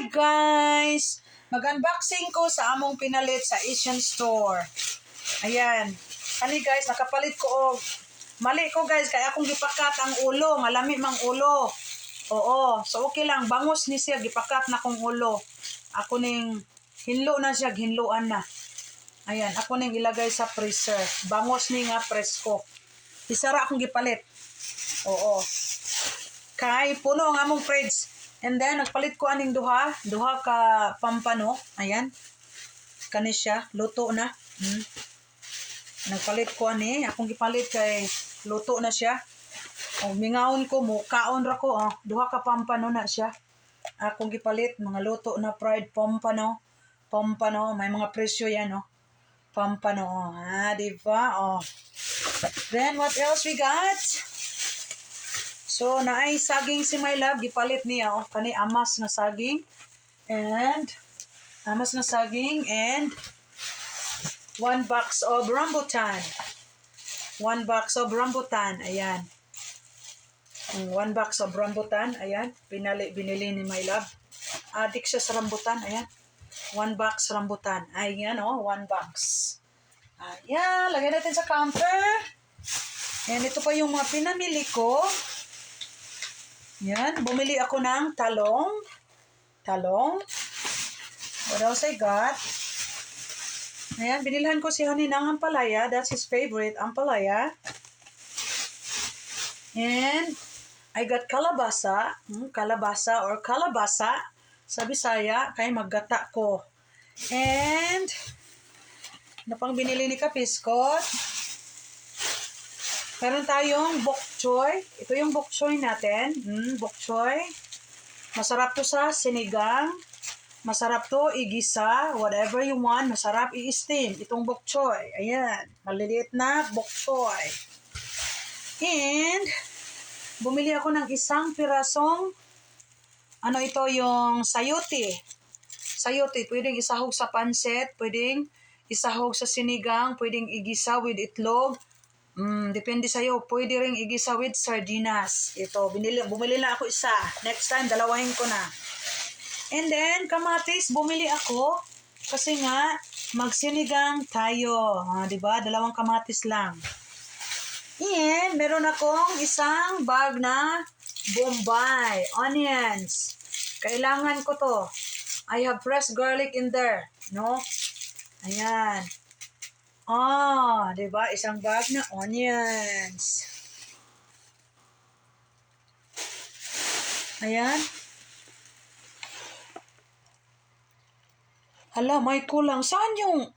guys! Mag-unboxing ko sa among pinalit sa Asian store. Ayan. Kani guys, nakapalit ko og mali ko guys, kaya akong gipakat ang ulo, malami mang ulo. Oo, so okay lang, bangus ni siya, gipakat na kong ulo. Ako ning hinlo na siya, hinluan na. Ayan, ako ning ilagay sa freezer. Bangus ni nga presko. Isara akong gipalit. Oo. Kay puno ang among fridge. And then nagpalit ko aning duha ka pampano. Ayan. Kani siya, luto na. Nagpalit ko ani, akong gipalit kay luto na siya. O mingaon ko mo, kaon ra ko duha ka pampano na siya. Akong gipalit mga luto na fried pampano. Pampano, may mga presyo yan Pampano, di ba? Then what else we got? So, naay saging si my love, gipalit niya, kani amas na saging. And, amas na saging, and 1 box of rambutan. 1 box of rambutan, ayan. 1 box of rambutan, ayan. Binili ni my love. Adik siya sa rambutan, ayan. 1 box rambutan, ayan 1 box. Ayan, lagay natin sa counter. Ayan, ito pa yung mga pinamili ko. Yan, bumili ako ng talong. What else I got? Ayan, binilhan ko si Honey ng ampalaya. That's his favorite, ampalaya. And I got kalabasa. Kalabasa or kalabasa sa Bisaya, kay maggata ko. And napang binili ni Kapiskot. Meron tayong bok choy. Ito yung bok choy natin. Bok choy. Masarap to sa sinigang. Masarap to igisa. Whatever you want. Masarap i-steam. Itong bok choy. Ayan. Maliliit na bok choy. And bumili ako ng isang pirasong ito yung sayote. Sayote. Pwedeng isahog sa pansit. Pwedeng isahog sa sinigang. Pwedeng igisa with itlog. Depende sa'yo. Pwede rin igisa with sardinas. Ito, bumili na ako isa. Next time, dalawahin ko na. And then, kamatis, bumili ako. Kasi nga, magsinigang tayo. Diba? 2 kamatis lang. And, meron akong isang bag na Bombay onions. Kailangan ko to. I have fresh garlic in there. No? Ayan. Diba? Isang bag na onions. Ayan. Hala, may kulang. Saan yung